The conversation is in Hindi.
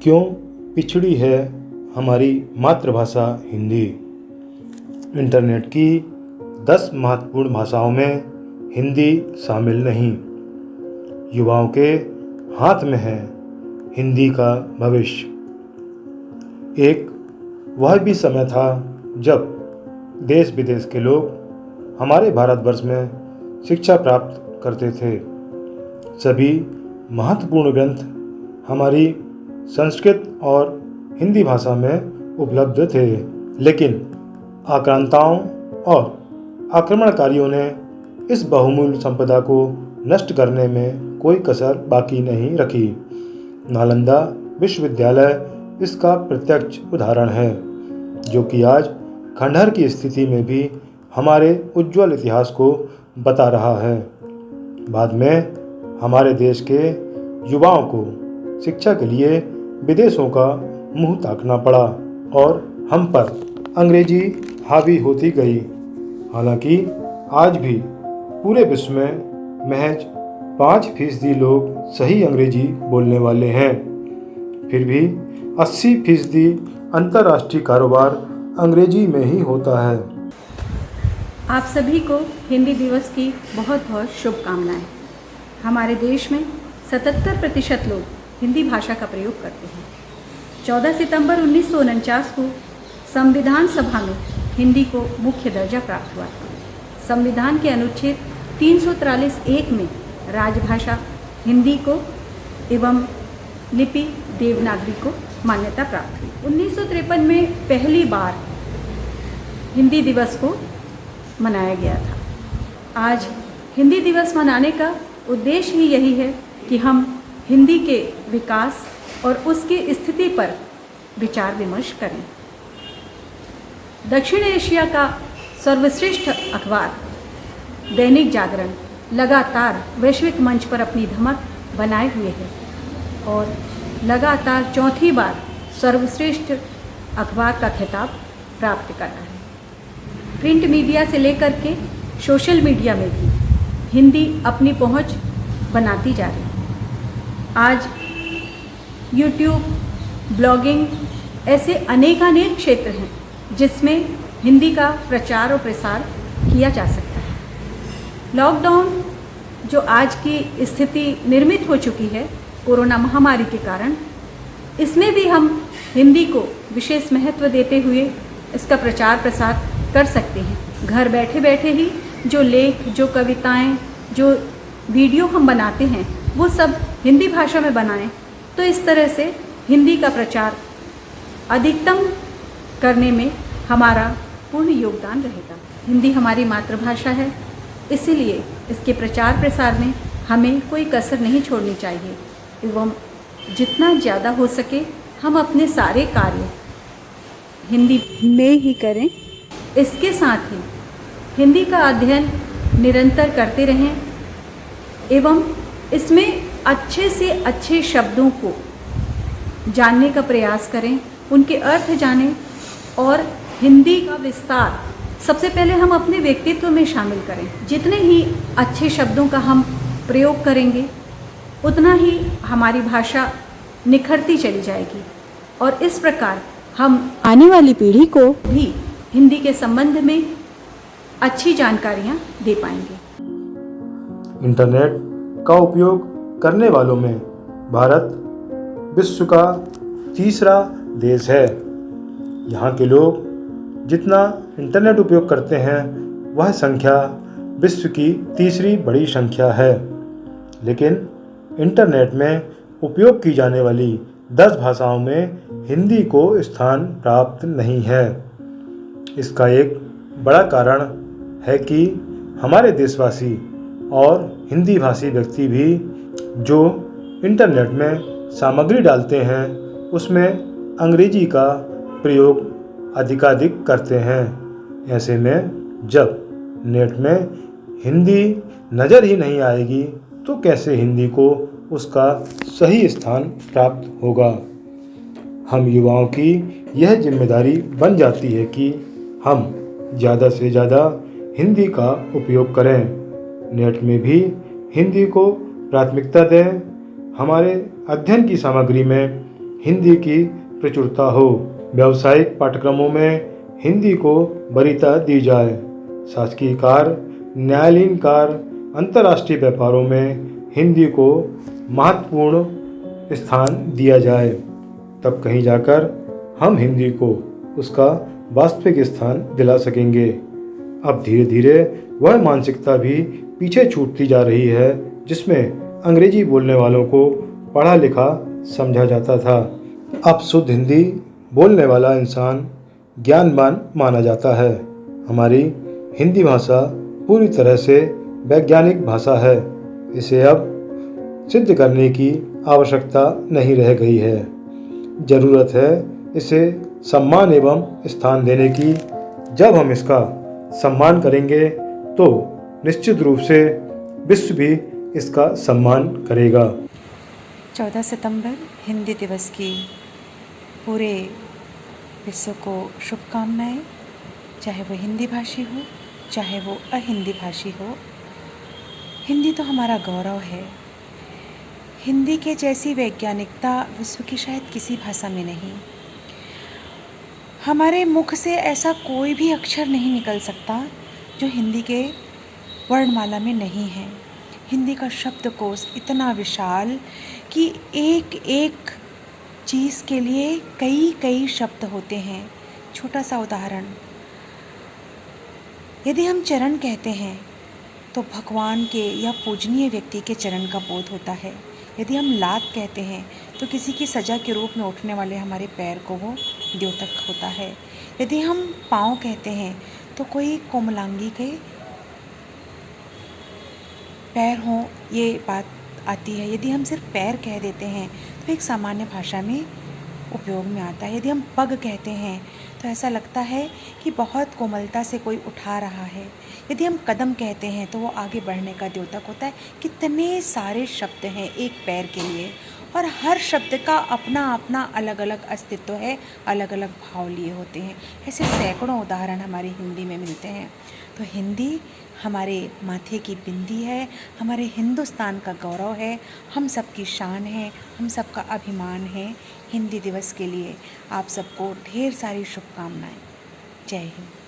क्यों पिछड़ी है हमारी मातृभाषा हिंदी। इंटरनेट की 10 महत्वपूर्ण भाषाओं में हिंदी शामिल नहीं। युवाओं के हाथ में है हिंदी का भविष्य। एक वह भी समय था जब देश विदेश के लोग हमारे भारतवर्ष में शिक्षा प्राप्त करते थे। सभी महत्वपूर्ण ग्रंथ हमारी संस्कृत और हिंदी भाषा में उपलब्ध थे, लेकिन आक्रांताओं और आक्रमणकारियों ने इस बहुमूल्य संपदा को नष्ट करने में कोई कसर बाकी नहीं रखी। नालंदा विश्वविद्यालय इसका प्रत्यक्ष उदाहरण है, जो कि आज खंडहर की स्थिति में भी हमारे उज्ज्वल इतिहास को बता रहा है। बाद में हमारे देश के युवाओं को शिक्षा के लिए विदेशों का मुंह ताकना पड़ा और हम पर अंग्रेजी हावी होती गई। हालांकि आज भी पूरे विश्व में महज 5% लोग सही अंग्रेजी बोलने वाले हैं। फिर भी 80% अंतर्राष्ट्रीय कारोबार अंग्रेजी में ही होता है। आप सभी को हिंदी दिवस की बहुत बहुत शुभकामनाएं। हमारे देश में 77% लोग हिंदी भाषा का प्रयोग करते हैं। 14 सितंबर 1949 को संविधान सभा में हिंदी को मुख्य दर्जा प्राप्त हुआ था। संविधान के अनुच्छेद 343(1) में राजभाषा हिंदी को एवं लिपि देवनागरी को मान्यता प्राप्त हुई। 1953 में पहली बार हिंदी दिवस को मनाया गया था। आज हिंदी दिवस मनाने का उद्देश्य ही यही है कि हम हिंदी के विकास और उसकी स्थिति पर विचार विमर्श करें। दक्षिण एशिया का सर्वश्रेष्ठ अखबार दैनिक जागरण लगातार वैश्विक मंच पर अपनी धमक बनाए हुए है और लगातार चौथी बार सर्वश्रेष्ठ अखबार का खिताब प्राप्त कर रहा है। प्रिंट मीडिया से लेकर के सोशल मीडिया में भी हिंदी अपनी पहुंच बनाती जा रही है। आज यूट्यूब, ब्लॉगिंग ऐसे अनेक क्षेत्र हैं जिसमें हिंदी का प्रचार और प्रसार किया जा सकता है। लॉकडाउन जो आज की स्थिति निर्मित हो चुकी है कोरोना महामारी के कारण, इसमें भी हम हिंदी को विशेष महत्व देते हुए इसका प्रचार प्रसार कर सकते हैं। घर बैठे बैठे ही जो लेख, जो कविताएं, जो वीडियो हम बनाते हैं वो सब हिंदी भाषा में बनाएं, तो इस तरह से हिंदी का प्रचार अधिकतम करने में हमारा पूर्ण योगदान रहेगा। हिंदी हमारी मातृभाषा है, इसीलिए इसके प्रचार प्रसार में हमें कोई कसर नहीं छोड़नी चाहिए एवं जितना ज़्यादा हो सके हम अपने सारे कार्य हिंदी में ही करें। इसके साथ ही हिंदी का अध्ययन निरंतर करते रहें एवं इसमें अच्छे से अच्छे शब्दों को जानने का प्रयास करें, उनके अर्थ जानें और हिंदी का विस्तार सबसे पहले हम अपने व्यक्तित्व में शामिल करें। जितने ही अच्छे शब्दों का हम प्रयोग करेंगे उतना ही हमारी भाषा निखरती चली जाएगी और इस प्रकार हम आने वाली पीढ़ी को भी हिंदी के संबंध में अच्छी जानकारियाँ दे पाएंगे। इंटरनेट का उपयोग करने वालों में भारत विश्व का तीसरा देश है। यहाँ के लोग जितना इंटरनेट उपयोग करते हैं वह संख्या विश्व की तीसरी बड़ी संख्या है, लेकिन इंटरनेट में उपयोग की जाने वाली 10 भाषाओं में हिंदी को स्थान प्राप्त नहीं है। इसका एक बड़ा कारण है कि हमारे देशवासी और हिंदी भाषी व्यक्ति भी जो इंटरनेट में सामग्री डालते हैं उसमें अंग्रेजी का प्रयोग अधिकाधिक करते हैं। ऐसे में जब नेट में हिंदी नज़र ही नहीं आएगी तो कैसे हिंदी को उसका सही स्थान प्राप्त होगा। हम युवाओं की यह जिम्मेदारी बन जाती है कि हम ज़्यादा से ज़्यादा हिंदी का उपयोग करें। नेट में भी हिंदी को प्राथमिकता दें। हमारे अध्ययन की सामग्री में हिंदी की प्रचुरता हो। व्यावसायिक पाठ्यक्रमों में हिंदी को वरीयता दी जाए। शासकीय कार्य, न्यायालयीन कार्य, अंतर्राष्ट्रीय व्यापारों में हिंदी को महत्वपूर्ण स्थान दिया जाए। तब कहीं जाकर हम हिंदी को उसका वास्तविक स्थान दिला सकेंगे। अब धीरे धीरे वह मानसिकता भी पीछे छूटती जा रही है जिसमें अंग्रेजी बोलने वालों को पढ़ा लिखा समझा जाता था। अब शुद्ध हिंदी बोलने वाला इंसान ज्ञानवान माना जाता है। हमारी हिंदी भाषा पूरी तरह से वैज्ञानिक भाषा है। इसे अब सिद्ध करने की आवश्यकता नहीं रह गई है। ज़रूरत है इसे सम्मान एवं स्थान देने की। जब हम इसका सम्मान करेंगे तो निश्चित रूप से विश्व भी इसका सम्मान करेगा। 14 सितंबर हिंदी दिवस की पूरे विश्व को शुभकामनाएं। चाहे वो हिंदी भाषी हो, चाहे वो अहिंदी भाषी हो, हिंदी तो हमारा गौरव है। हिंदी के जैसी वैज्ञानिकता विश्व की शायद किसी भाषा में नहीं। हमारे मुख से ऐसा कोई भी अक्षर नहीं निकल सकता जो हिंदी के वर्णमाला में नहीं है। हिंदी का शब्दकोश इतना विशाल कि एक एक चीज़ के लिए कई कई शब्द होते हैं। छोटा सा उदाहरण, यदि हम चरण कहते हैं तो भगवान के या पूजनीय व्यक्ति के चरण का बोध होता है। यदि हम लात कहते हैं तो किसी की सजा के रूप में उठने वाले हमारे पैर को वो द्योतक होता है। यदि हम पाँव कहते हैं तो कोई कोमलांगी के पैर हों, ये बात आती है। यदि हम सिर्फ पैर कह देते हैं तो एक सामान्य भाषा में उपयोग में आता है। यदि हम पग कहते हैं तो ऐसा लगता है कि बहुत कोमलता से कोई उठा रहा है। यदि हम कदम कहते हैं तो वो आगे बढ़ने का द्योतक होता है। कितने सारे शब्द हैं एक पैर के लिए, और हर शब्द का अपना अपना अलग अलग अस्तित्व है, अलग अलग भाव लिए होते हैं। ऐसे सैकड़ों उदाहरण हमारी हिंदी में मिलते हैं। तो हिंदी हमारे माथे की बिंदी है, हमारे हिंदुस्तान का गौरव है, हम सबकी शान है, हम सबका अभिमान है। हिंदी दिवस के लिए आप सबको ढेर सारी शुभकामनाएं। जय हिंद।